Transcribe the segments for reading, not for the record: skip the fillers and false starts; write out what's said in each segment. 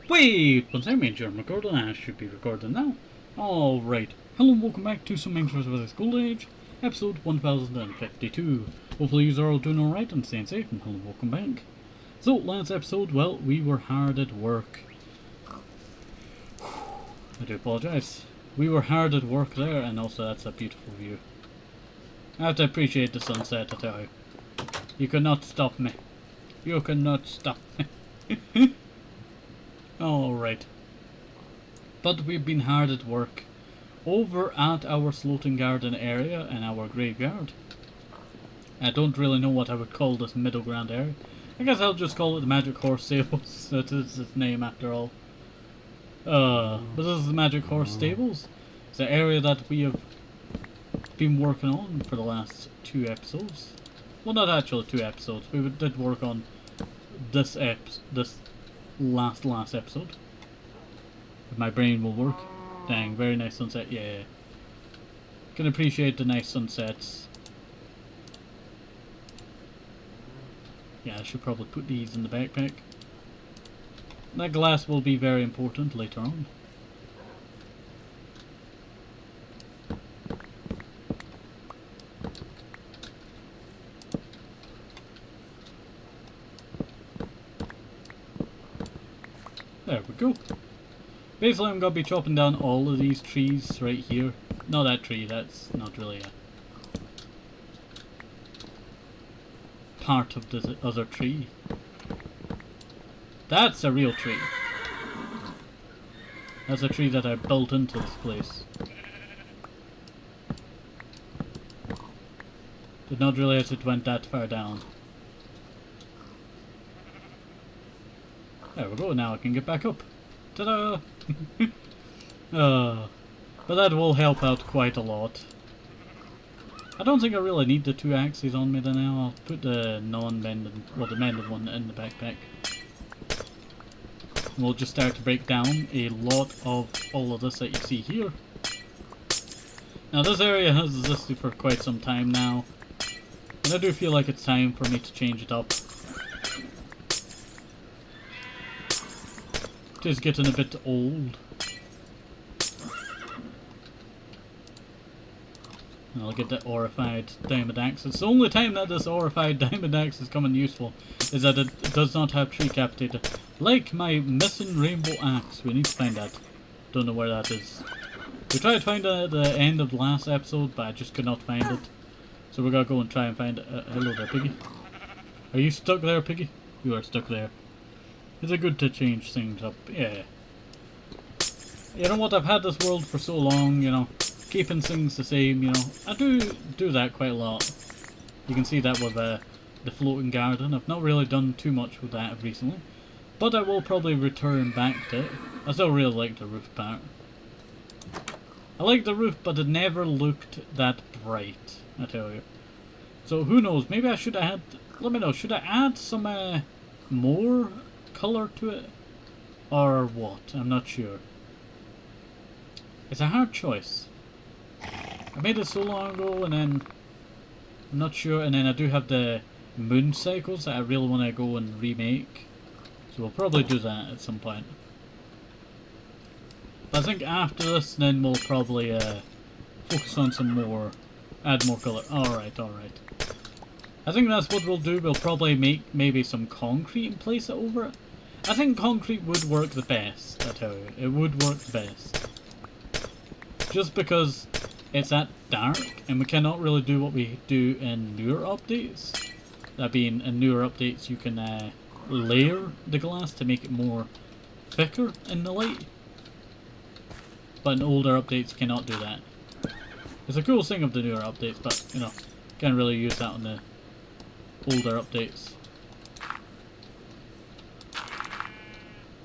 Wait, once I made sure I'm recording, I should be recording now. Alright, hello and welcome back to some Intros with the School Age, episode 1052. Hopefully you are all doing alright and staying safe, and hello and welcome back. So, last episode, well, we were hard at work. I do apologise. We were hard at work there, and also that's a beautiful view. I have to appreciate the sunset, I tell you. You cannot stop me. You cannot stop me. Alright. But we've been hard at work over at our floating garden area and our graveyard. I don't really know what I would call this middle ground area. I guess I'll just call it the Magic Horse Stables. That is its name after all. But this is the Magic Horse Stables. It's an area that we have been working on for the last 2 episodes. Well, not actually 2 episodes. We did work on this last episode. If my brain will work. Dang, very nice sunset. Yeah. Can appreciate the nice sunsets. Yeah, I should probably put these in the backpack. That glass will be very important later on. There we go. Basically, I'm going to be chopping down all of these trees right here. Not that tree, that's not really a part of the other tree. That's a real tree. That's a tree that I built into this place. Did not realize it went that far down. There we go, now I can get back up. Ta-da! But that will help out quite a lot. I don't think I really need the 2 axes on me then now. I'll put the non-bended, well, the mended one in the backpack. We'll just start to break down a lot of all of this that you see here. Now this area has existed for quite some time now, and I do feel like it's time for me to change it up. It is getting a bit old. I'll get the aurified diamond axe. It's the only time that this aurified diamond axe is coming useful, is that it does not have tree capitated. Like my missing rainbow axe. We need to find that. Don't know where that is. We tried to find it at the end of the last episode, but I just could not find it. So we're gonna go and try and find it. Hello there, Piggy. Are you stuck there, Piggy? You are stuck there. Is it good to change things up? Yeah. You know what, I've had this world for so long, you know, keeping things the same, you know. I do that quite a lot. You can see that with the floating garden. I've not really done too much with that recently. But I will probably return back to it. I still really like the roof part. I like the roof, but it never looked that bright, I tell you. So who knows, maybe I should add, let me know, should I add some more colour to it? Or what? I'm not sure. It's a hard choice. I made it so long ago, and then I'm not sure, and then I do have the moon cycles that I really want to go and remake. So we'll probably do that at some point. But I think after this, then we'll probably focus on some more, add more colour. Alright, alright. I think that's what we'll do. We'll probably make maybe some concrete and place it over it. I think concrete would work the best, I tell you. It would work the best. Just because it's that dark, and we cannot really do what we do in newer updates. That being, in newer updates you can layer the glass to make it more thicker in the light. But in older updates you cannot do that. It's a cool thing of the newer updates, but you know, can't really use that on the older updates.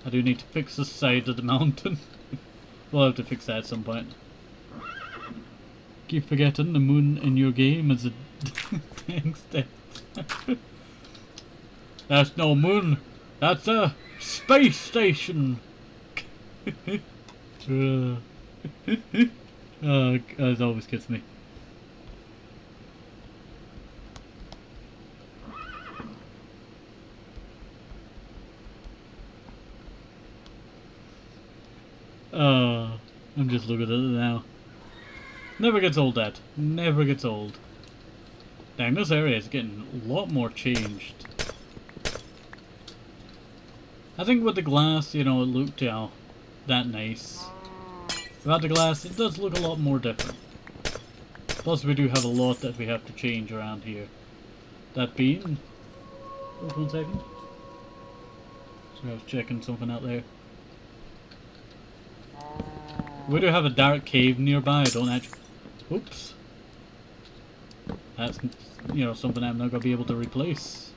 I do need to fix the side of the mountain. We'll have to fix that at some point. Keep forgetting the moon in your game is a dang step. That's no moon. That's a space station. Oh, that always gets me. Oh, I'm just looking at it now. Never gets old, that. Never gets old. Dang, this area is getting a lot more changed. I think with the glass, you know, it looked, you know, that nice. Without the glass, it does look a lot more different. Plus, we do have a lot that we have to change around here. That being... Hold on 1 second. So I was checking something out there. We do have a dark cave nearby, I don't actually... Oops. That's, you know, something I'm not going to be able to replace.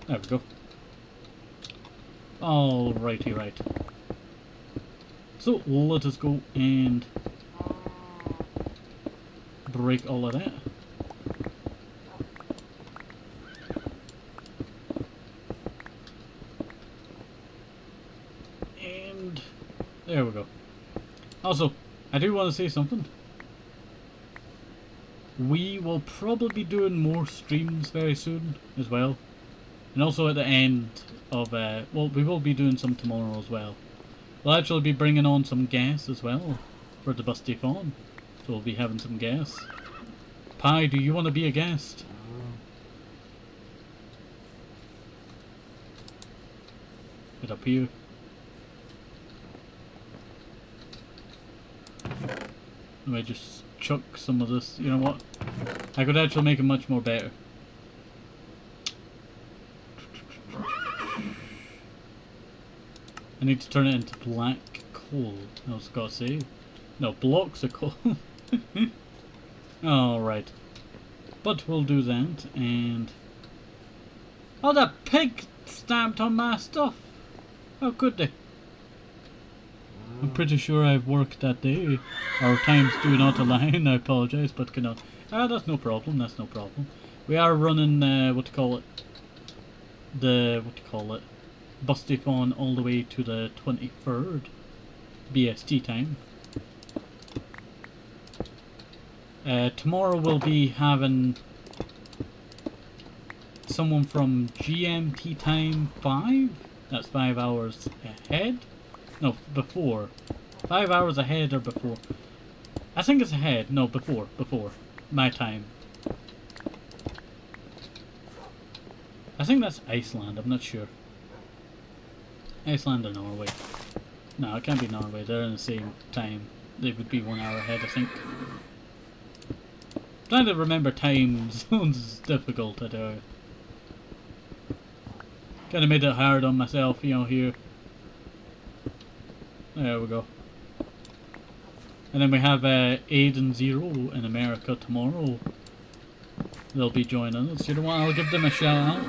There we go. Alrighty, right. So, let us go and break all of that. And there we go. Also, I do want to say something. We will probably be doing more streams very soon as well. And also at the end of, well, we will be doing some tomorrow as well. We'll actually be bringing on some gas as well for the Busty Fawn. So we'll be having some gas. Pi, do you want to be a guest? Get up here. Let me just chuck some of this. You know what? I could actually make it much more better. I need to turn it into black coal. I was gotta say. No, blocks of coal. Alright. But we'll do that, and... Oh, that pig stamped on my stuff! How could they? I'm pretty sure I've worked that day. Our times do not align, I apologise, but cannot. Ah, that's no problem, that's no problem. We are running, what do you call it? Busty Fawn all the way to the 23rd BST time. Tomorrow we'll be having someone from GMT time 5. That's 5 hours ahead. No, before. 5 hours ahead or before. I think it's ahead. No, before. My time. I think that's Iceland. I'm not sure. Iceland or Norway. No, it can't be Norway. They're in the same time. They would be 1 hour ahead, I think. Trying to remember time zones is difficult, I do. Kinda made it hard on myself, you know, here. There we go. And then we have Aiden Zero in America tomorrow. They'll be joining us. You know what? I'll give them a shout out.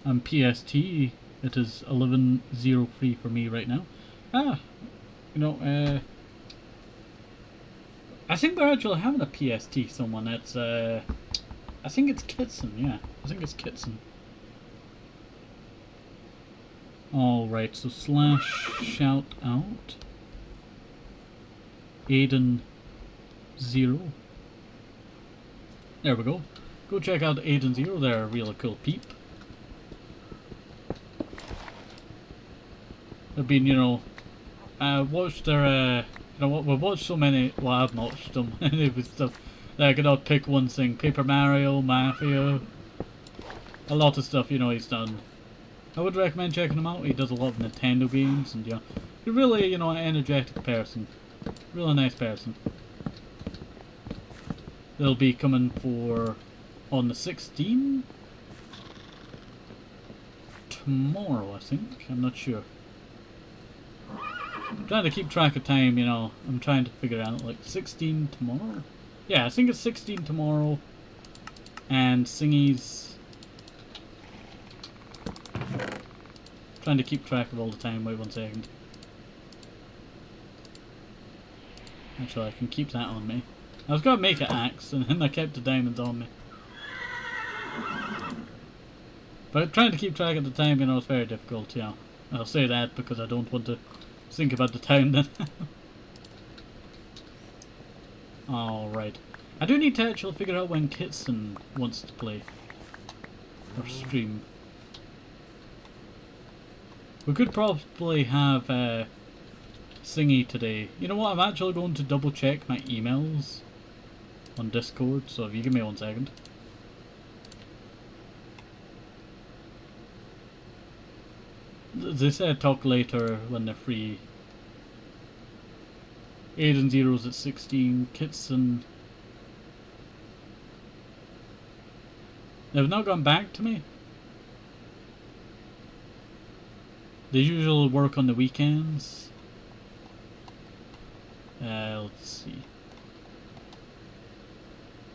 And PST, it is 11:03 for me right now. You know, I think we're actually having a PST someone. It's, I think it's Kitson, yeah. I think it's Kitson. Alright, so / shout out Aiden Zero. There we go. Go check out Aiden Zero, they're a really cool peep. They've been, you know, watched their, you know what, we've watched so many, well I've watched them, anyway stuff, that I could not pick one thing. Paper Mario, Mafia, a lot of stuff, you know, he's done. I would recommend checking him out. He does a lot of Nintendo games, and yeah, he's really, you know, an energetic person. Really nice person. They'll be coming for on the 16th tomorrow, I think. I'm not sure. I'm trying to keep track of time, you know. I'm trying to figure out, like, 16 tomorrow? Yeah, I think it's 16 tomorrow. And Singy's... Trying to keep track of all the time. Wait 1 second. Actually, I can keep that on me. I was going to make an axe, and then I kept the diamonds on me. But trying to keep track of the time, you know, is very difficult, you know. I'll say that because I don't want to think about the time then. Alright. I do need to actually figure out when Kitson wants to play. Or stream. We could probably have Singy today. You know what, I'm actually going to double check my emails on Discord, so if you give me 1 second. They said talk later when they're free. Aiden Zero's at 16, Kitson. They've not gone back to me. They usually work on the weekends. Let's see.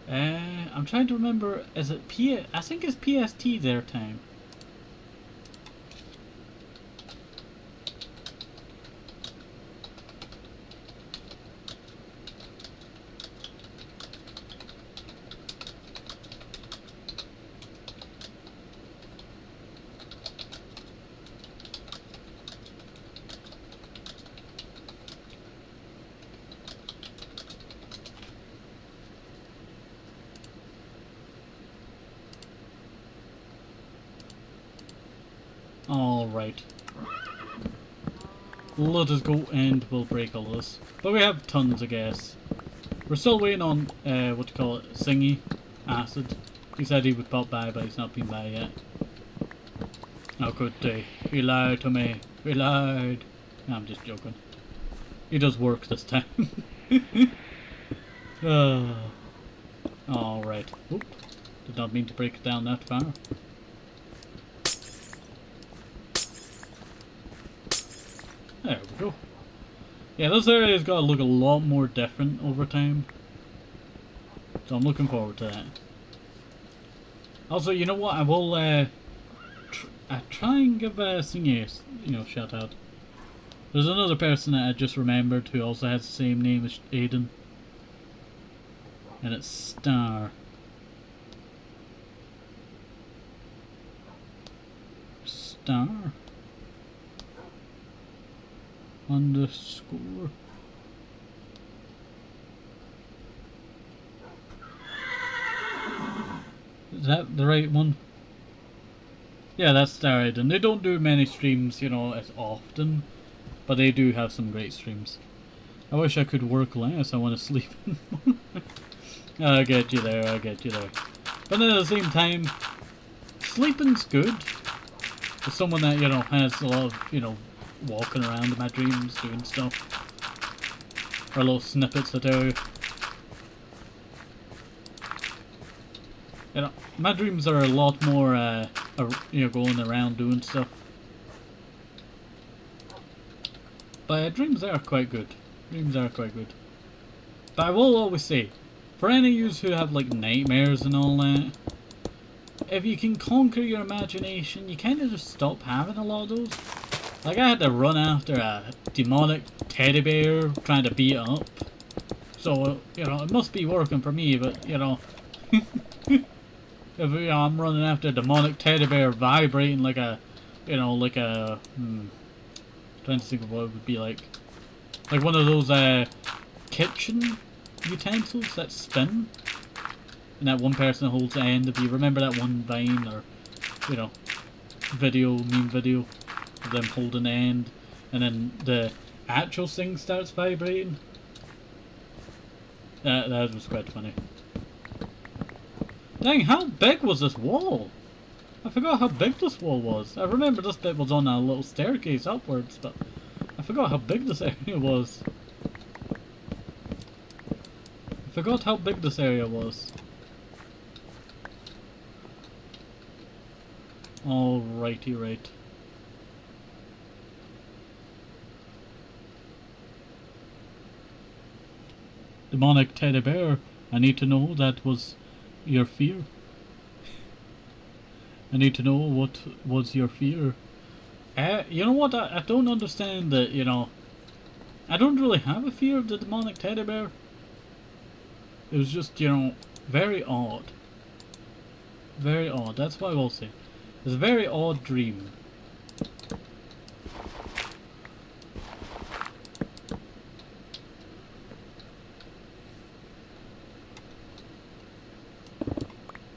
I'm trying to remember, is it I think it's PST their time. Alright. Let us go and we'll break all this. But we have tons of gas. We're still waiting on, what do you call it, Singy Acid. He said he would pop by, but he's not been by yet. How could they? He lied to me. He lied. No, I'm just joking. He does work this time. Alright. Oop. Did not mean to break it down that far. There we go. Yeah, this area's got to look a lot more different over time. So I'm looking forward to that. Also, you know what? I will try and give Singy a shout out. There's another person that I just remembered who also has the same name as Aiden. And it's Star. Star _. Is that the right one? Yeah, that's Star Aiden. They don't do many streams, as often, but they do have some great streams. I wish I could work less. I want to sleep. I get you there, I get you there. But at the same time, sleeping's good. For someone that, has a lot of, walking around in my dreams, doing stuff. Or little snippets I tell you. My dreams are a lot more, going around doing stuff. But dreams are quite good. Dreams are quite good. But I will always say, for any of you who have like nightmares and all that, if you can conquer your imagination, you kind of just stop having a lot of those. Like I had to run after a demonic teddy bear trying to beat it up. So, it must be working for me, but, if, I'm running after a demonic teddy bear vibrating like a, trying to think of what it would be like. Like one of those, kitchen utensils that spin. And that one person holds the end. If you remember that one Vine or, meme video of them holding the end. And then the actual thing starts vibrating. That was quite funny. Dang, how big was this wall? I forgot how big this wall was. I remember this bit was on a little staircase upwards, but I forgot how big this area was. I forgot how big this area was. Alrighty, right. Demonic teddy bear, I need to know that was your fear. I need to know what was your fear. You know what, I don't understand that, I don't really have a fear of the demonic teddy bear. It was just, very odd. Very odd, that's what I will say. It's a very odd dream.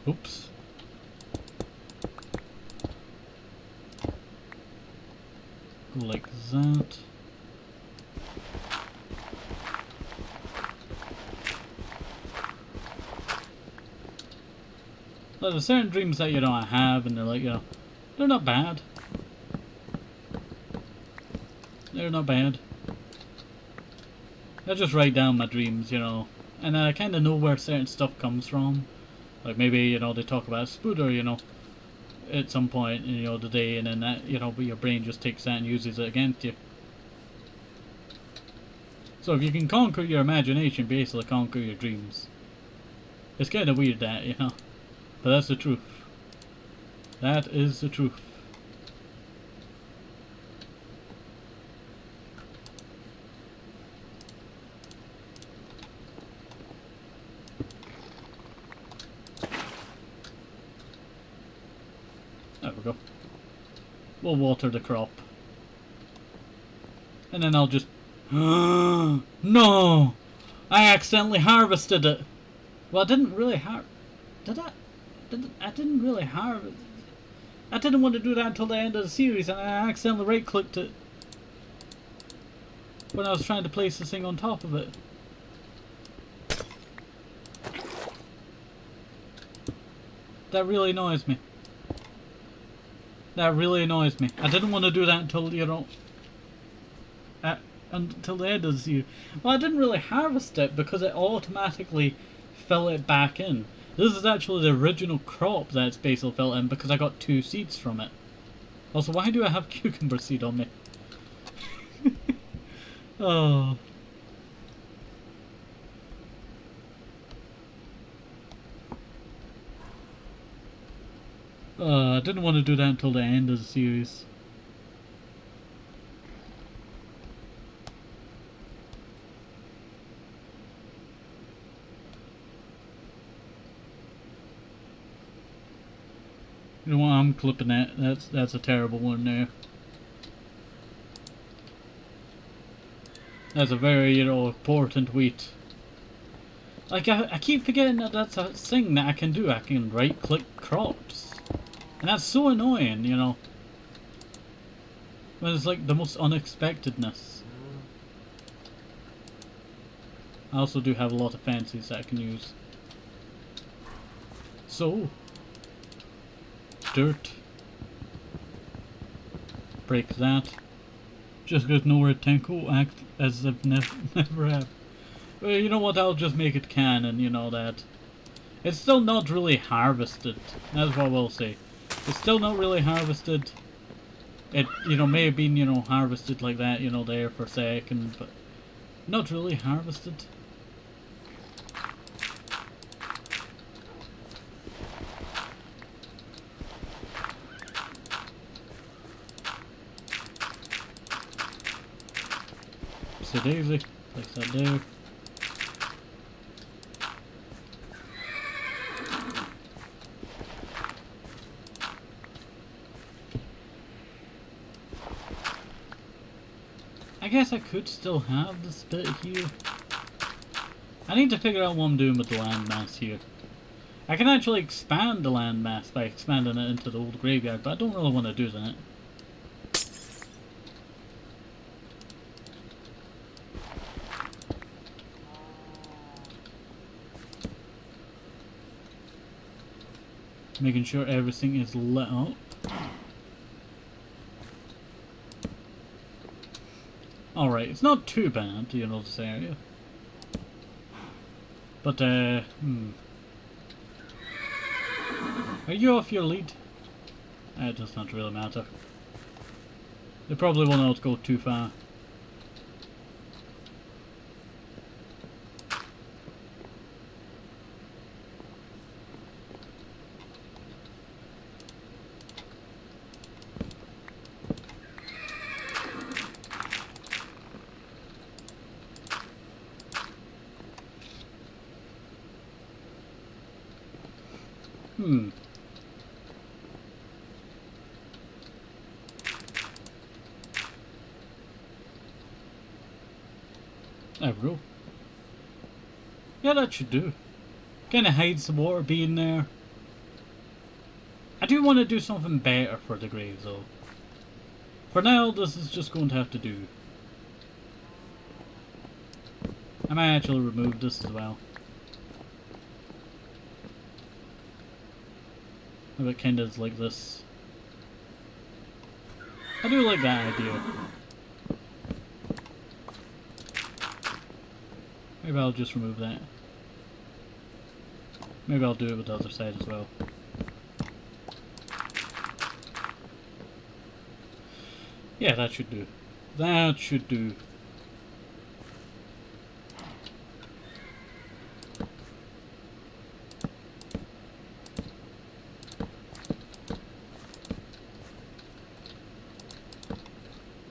Oops. Go like that. But there's certain dreams that, you know, I have, and they're like, you know, they're not bad. They're not bad. I just write down my dreams, you know, and I kind of know where certain stuff comes from. Like maybe, you know, they talk about a spooder, you know, at some point, you know, the day, and then that, you know, but your brain just takes that and uses it against you. So if you can conquer your imagination, basically conquer your dreams. It's kind of weird that, you know, but that's the truth. That is the truth. There we go. We'll water the crop. And then I'll just... No! I accidentally harvested it! Well, I didn't really Did I? I didn't really harvest... I didn't want to do that until the end of the series, and I accidentally right-clicked it when I was trying to place this thing on top of it. That really annoys me. That really annoys me. I didn't want to do that until, you know... until the end of the series. Well, I didn't really harvest it because it automatically fill it back in. This is actually the original crop that's basically filled in because I got 2 seeds from it. Also, why do I have cucumber seed on me? Oh. I didn't want to do that until the end of the series. You know what, I'm clipping that. That's a terrible one there. That's a very, you know, important wheat. Like, I keep forgetting that that's a thing that I can do. I can right-click crops. And that's so annoying, you know. When it's like the most unexpectedness. I also do have a lot of fancies that I can use. So... dirt. Break that. Just because nowhere Tenko act as if never have. Well, you know what, I'll just make it canon, you know that. It's still not really harvested. That's what we'll say. It's still not really harvested. It, you know, may have been, you know, harvested like that, you know, there for a second, but not really harvested. So daisy, place that there. I guess I could still have this bit here. I need to figure out what I'm doing with the landmass here. I can actually expand the landmass by expanding it into the old graveyard, but I don't really want to do that. Making sure everything is lit up. Alright, it's not too bad, you know, this area. But, Are you off your lead? It does not really matter. They probably will not go too far. There we go. Yeah, that should do. Kinda hides the water being there. do want to do something better for the grave though. For now, this is just going to have to do. I might actually remove this as well. If it kind of is like this. I do like that idea. Maybe I'll just remove that. Maybe I'll do it with the other side as well. Yeah, that should do. That should do.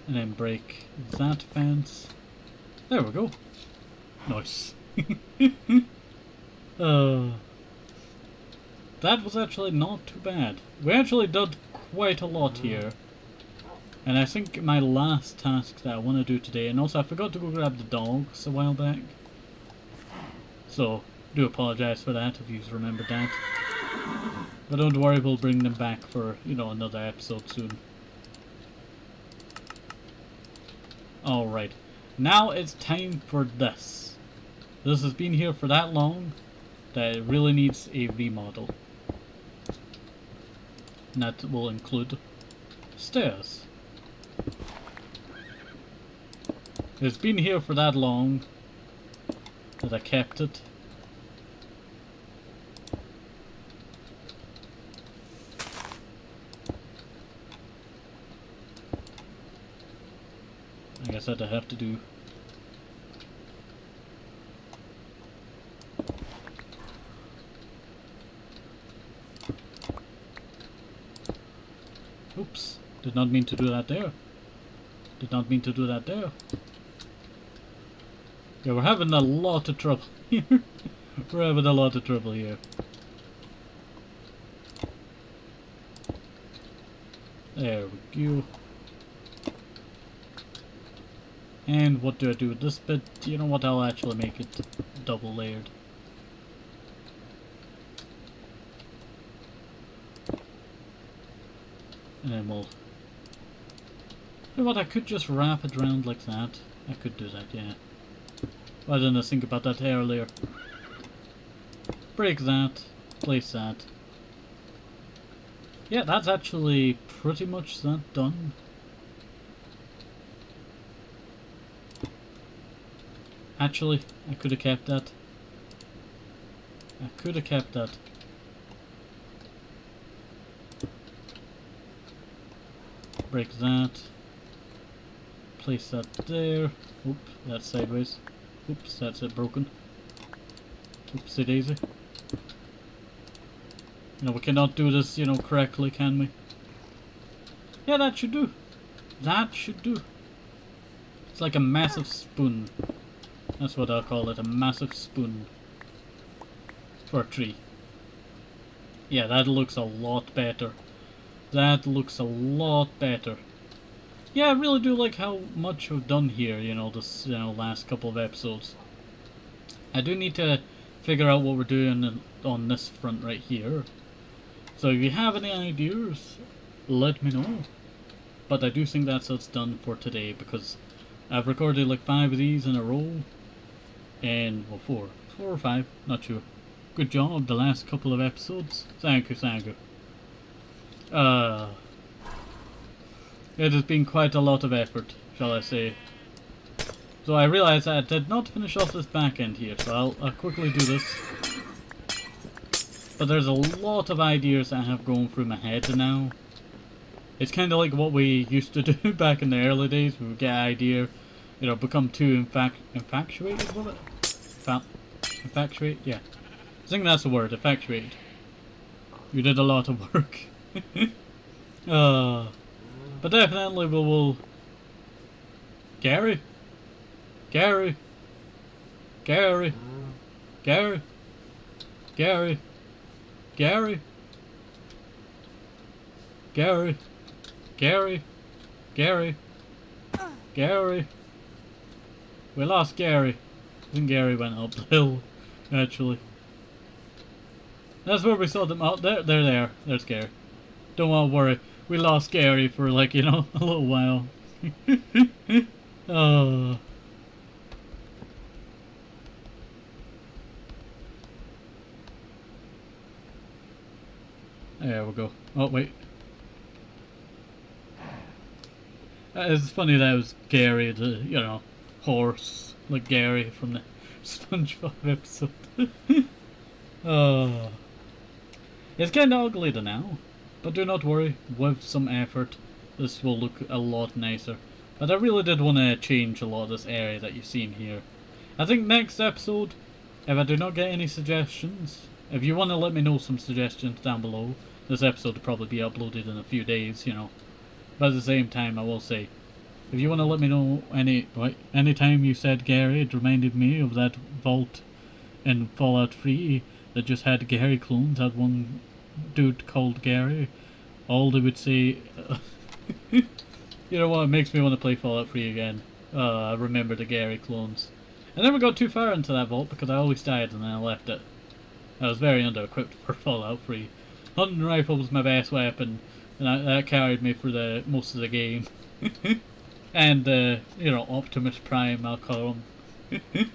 And then break that fence. There we go. Nice. That was actually not too bad. We actually did quite a lot here. And I think my last task that I want to do today, and also I forgot to go grab the dogs a while back. So, do apologise for that if you've remembered that. But don't worry, we'll bring them back for, you know, another episode soon. Alright, now it's time for this. This has been here for that long that it really needs a remodel. And that will include stairs. It's been here for that long that I kept it. I guess that I have to do. Oops, did not mean to do that there. Did not mean to do that there. Yeah, we're having a lot of trouble here. We're having a lot of trouble here. There we go. And what do I do with this bit? You know what, I'll actually make it double layered. And then we'll... You know what, I could just wrap it around like that. I could do that, yeah. Why didn't I think about that earlier? Break that. Place that. Yeah, that's actually pretty much that done. Actually, I could have kept that. I could have kept that. Break that. Place that there. Oop, that's sideways. Oops, that's it broken. Oopsie daisy. You know, we cannot do this, you know, correctly, can we? Yeah, that should do. That should do. It's like a massive spoon. That's what I'll call it, a massive spoon. For a tree. Yeah, that looks a lot better. That looks a lot better. Yeah, I really do like how much we've done here, you know, this, you know, last couple of episodes. I do need to figure out what we're doing on this front right here. So if you have any ideas, let me know. But I do think that's what's done for today, because I've recorded like 5 of these in a row. And, well, 4 or 5, not sure. Good job the last couple of episodes. Thank you, thank you. It has been quite a lot of effort, shall I say. So I realized that I did not finish off this back end here, so I'll quickly do this. But there's a lot of ideas that have gone through my head now. It's kind of like what we used to do back in the early days. We would get an idea, you know, become too infatuated with it. Infatuate? Yeah. I think that's the word, infatuated. You did a lot of work. But definitely we will... Gary? Gary? Gary? Gary? Gary? Gary? Gary? Gary? Gary? Gary? We lost Gary. I think Gary went up the hill, actually. That's where we saw them out. There, they're there. There's Gary. Don't want to worry. We lost Gary for like, you know, a little while. Oh. There we go. Oh, wait. It's funny that it was Gary, the, you know, horse, like Gary from the SpongeBob episode. Oh. It's kind of ugly now, but do not worry, with some effort, this will look a lot nicer. But I really did want to change a lot of this area that you've seen here. I think next episode, if I do not get any suggestions, if you want to let me know some suggestions down below, this episode will probably be uploaded in a few days, you know. But at the same time, I will say, if you want to let me know any time you said Gary, it reminded me of that vault in Fallout 3 that just had Gary clones, had one dude called Gary. All they would say, you know what, it makes me want to play Fallout 3 again. I remember the Gary clones. I never got too far into that vault because I always died and then I left it. I was very under-equipped for Fallout 3. Hunting rifle was my best weapon, and that carried me for most of the game. And, you know, Optimus Prime, I'll call him.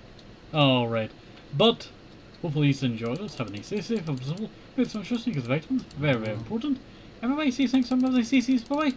Alright. But, hopefully you enjoyed this. Have a nice day, safe, observable. It's so interesting because vitamins, very, very important. Everybody see things, somebody see, bye-bye.